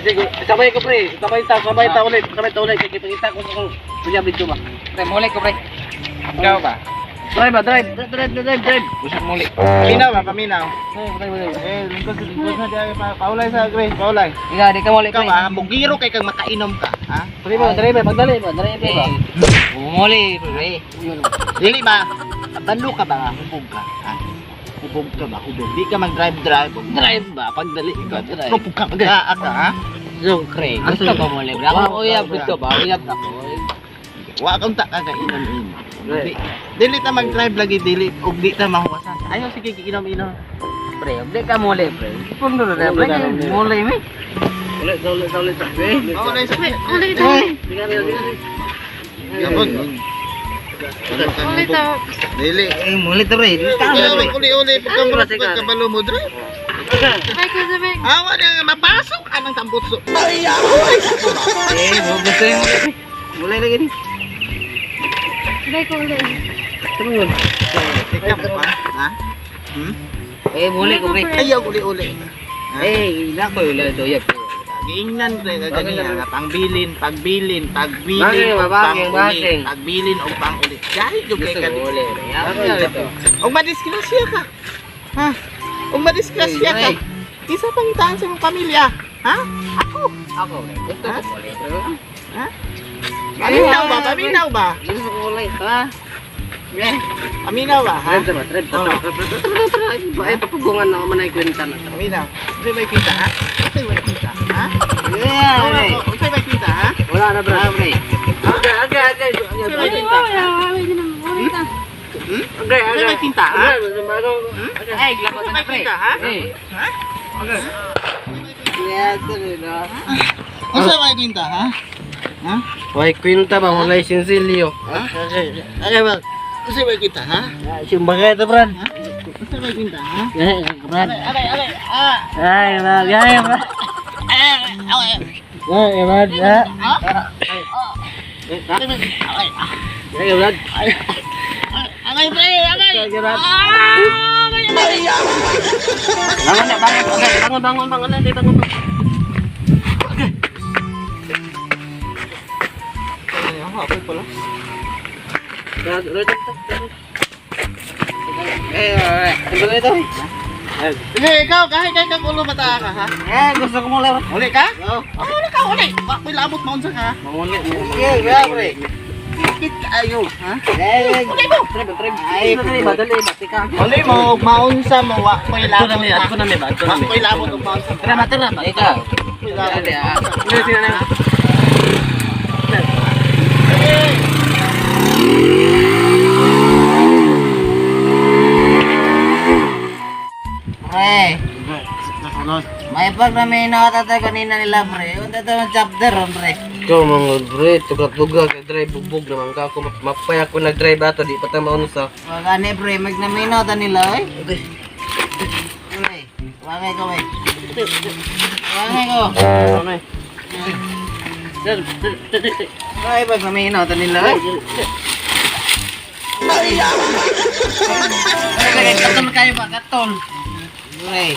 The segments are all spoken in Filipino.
Sige, sabay ko pre. Sabay ta ulit. Sige, pakita ko kung kuya video ba. Pre, muli ko, pre. Ikaw ba? Drive. Usap muli. Paminaw ba? Paminaw. Drive. Lingkod na diya. Paulay sa Gray. Paulay. Ikaw, di ka muli, Ikaw pre. bugiro kay kang makainom ka. Ha? Drive, pagdali ba? Muli, pre. Dili ba? Balo ka ba? Hubog ka. Ha? Hubog ka ba? Hubog. Di ka mag-drive. Drive ba? Pagdali ka. Hubog ka. Mag-aak ka, ha? So, pre, gusto ka muli, pre. Ako, uyab dito ba? Uyab na ko. Wa kang ta ka inom. Dili ta mag-drive lagi. Dili. Ug di ta mahuwasan. Ayaw, sige, inom. Pre, di ka muli, pre. Pundo na, pre. Muli, me. Ulit. Paulay sa Gray. Yapon. Dili. Muli to, pre. Uli. Pagkabalo mo, drive. Awa na mapasok ka ng tambutso. Gusto yung muli, pre. Muli lagi ni. Ikaw ba? Ha? Muli ko, pre. Ayaw uli. Ila ko, ila ito, uyab. Giingnan pre ganyan pangbilin pagbilin Bakit, bakit? pagbilin og pangulit. Dahil jud kay Gusto kan. ko muli, pre. Ako ito. Og madisgrasya ka. Ha? Og madisgrasya ka. Isa pangitaan sa imong pamilya. Ha? Ako, pre. Gusto ko muli, pre. Ha? Paminaw ba? Gusto ko muli, ha? Paminaw ba? Ha? Ay, papugungan na ako manay kwenta na. Paminaw. Unsay may kita ha? Unsay may kita ha? Yeah, Unsay may kita ha? wala na, bro. Pre. Agay. Unsay may kita ha? Unsay may kita ha? Ay, glako Unsay na, may pre. kita ha? Ha? Yeah, tuloy na. Unsay may kita ha? Ha? Why kwenta ba wala sinsilyo? Okay ba? Unsay may kita ha? Simbagay to, Brad. Unsay may kita ha? Brad. Aray. Ay, Brad. Ay, Brad. Ay, Brad. Ay, Brad. Angay pre, angay. Ay, Brad. Bangun na, bangun. Ako pala. Brad, Sige, ikaw, kahit kang ulo bata ka ha? gusto ko mula. Uli ka? Oo. Uli ka, uli. May labot maunsa ka. Mamuli. Pre. Ikit ka ayo, ha? Uli mo. Ay, madali, batika. Uli mo, maunsa mo, wa ko'y labot ka. Ako na may ba? Wa ko'y labot og maunsa. Tara ba? Ikaw. Ko'y labot. Sige na. Pre, may pag na may nakatata kanina nila, pre. Unta ito ng chapter, pre. Ikaw mga pre, tugak-tugak, drive bugbog naman ka ako. Mapaya ko nag-drive ato, di pa tayo maunsa. Wag ani, pre. Mag na may nota nila, eh. Okay. Pre, wagay ko, eh. Wagay ko. Okay. Ay, pag na may nota nila, eh. Ay, katol kayo ba? Katol. Pre.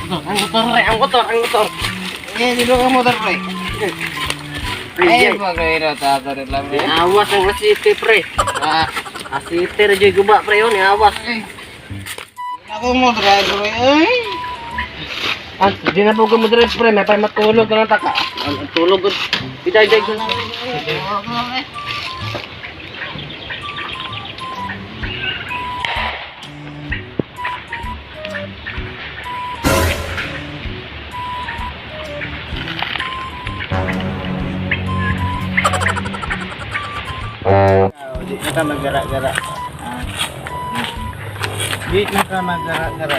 Ang motor. Dito ka motor, pre. Ay, pag na may nota nila, pre. Awas ang asite pre. Asite ra jud guba pre yun, awas. Ako mo, driver, eh. Di na po mo dire pre, may pa matulog ka lang taka. Ang tulog gud. Biday ko. Di na ka maggara-gara. Di na ka maggara-gara.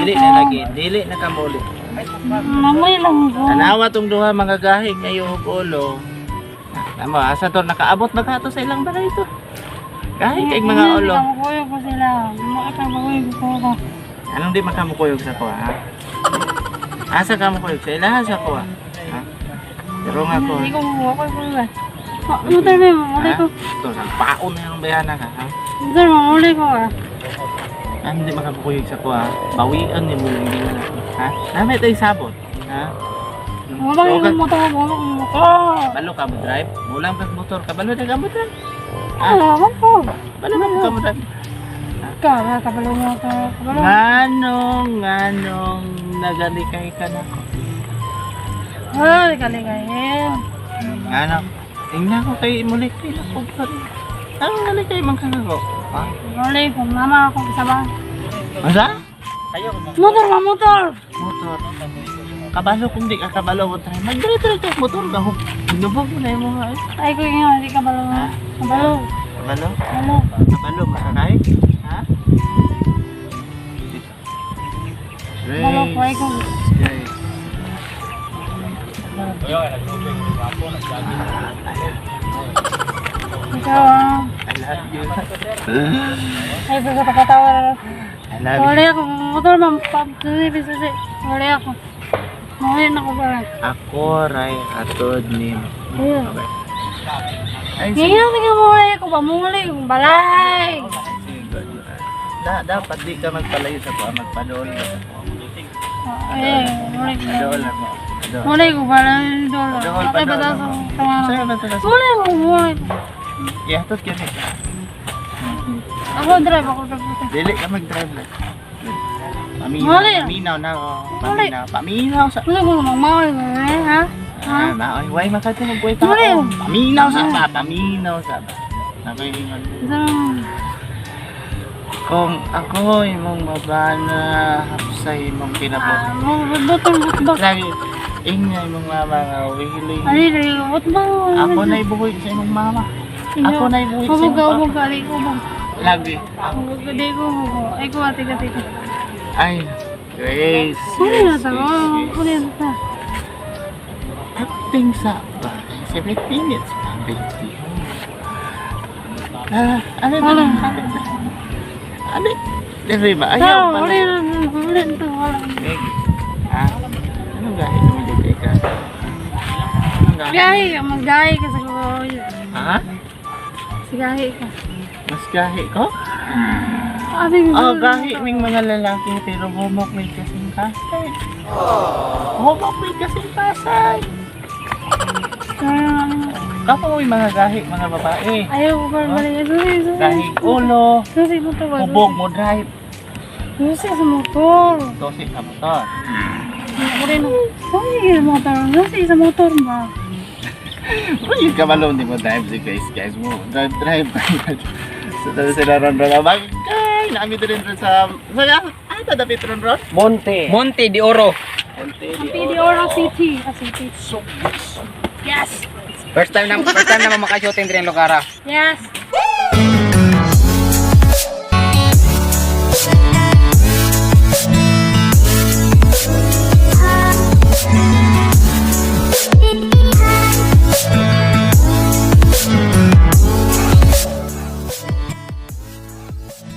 Dili na ka muli. Mamay lang ko. Tanawa tong duha mga gahi kayo og ulo. Tama, asa to nakaabot na ka to sa ilang balay to. Gahi kay mga ulo. Kuya ko sila. Makakabawin ko ko. Anong di makamukuyog sa ko ha? Asa ka mo kuyog sa ilaha sa ko ha? Pero nga ko. Hindi ko makuha ko kuya. Ano tayo may mamuli ko? Ito, nagpaon na yung bayana ka ha? Ito mamuli ko ah. Hindi makamukuyog sa ko ha? Bawian ni mo lang din na. Ha? Namay tayo sabot. Ha? Wala yung motor, wala yung motor. Balo ka mo drive? Mulang ka motor ka. Balo na ka mo drive? Alam ko. Balo na ka mo drive? Kabalo mo ka. Kabalo. Nganong nagalikay ka na? Ay, kalingayin. Ano? Tingnan ko kay mulikay na ko pa rin. Anong nalikay man ka ko? Ha? Wala yung mama ako sa ba. Asa? Motor ba, motor? Motor. Kabalo kung di ka kabalo mo tayo. Magdiri-diri ka motor ka. Binubog mo na yung mga Ay, ko yung hindi kabalo mo. Kabalo. kabalo. Kabalo. Kabalo, makakay? Ha? Kabalo ko, ay ko. Grace. Ikaw ah. I love you. Ay, bisa pakatawa. I love you. Wala ako. Motor ba? Susi. Wala ako. Mawin ako ba? Ako ray atod ni. Ayun. Ay, Ngayon, tingnan mo wala ako. Pamuli. Balay. dapat di ka magpalayo sa ko, magpadool ka sa ko. Ay, wala ko. Padool ako. Padool. Wala ko ba? Dolo. Padool, Ay, padool. pataso. Tama Sa'yo na. ba ito? Wala ko. Wala ko. Ihatot ka ni. Ako drive. Ako drive. Dili ka mag-drive lang. Mali. Paminaw na ako. Mali. Paminaw sa... Gusto ko magmawal ba? Ha? Ha? Ay, way makati ng buhay tao. Mali. Paminaw sa ba? Paminaw sa ba? Nakaingon. Kung ako imong mabana, hapsay imong kinabuhi. Butong butbak. Lagi, ingay imong mama nga, wihiling. Ay, butbak. Ako na ibuhi sa imong mama. Ako na ibuhi sa imong papa. Ubog, ali ko ubog. Lagi. Ubog, di ko ubog. Ay, ko ati. Ay, Grace. Huli na sa ko. Huli na sa. Acting sa ba? 7 minutes. Baby. Ano ba? Wala. Ano? Dere ba? Ayaw pala. Huli na. Huli na. Wala. Ha? Anong gahi mo dito ka? Anong gahi? Gahi ka. Maggahi ka sa ko. Ha? Sigahi ka. Mas gahi ko? Abi mo. Oh, gahi ming mga lalaki pero humok may kasing pasay. Humok may kasing pasay. Kapo may mga gahi, mga babae. Ayaw ko ba balik. Susi. Gahi ulo, Susi mo to ba? hubog mo drive. Susi sa motor. Tosi sa motor. Ako rin. Susi sa motor. Susi sa motor ba? Uy, kabalong di mo drive si guys mo. Drive. So, sila ron na bagay. Naami rin sa... Ay, tadapit ron. Monte de Oro. Ang PDR City. City. Yes. First time na makashooting din Lokara. Yes.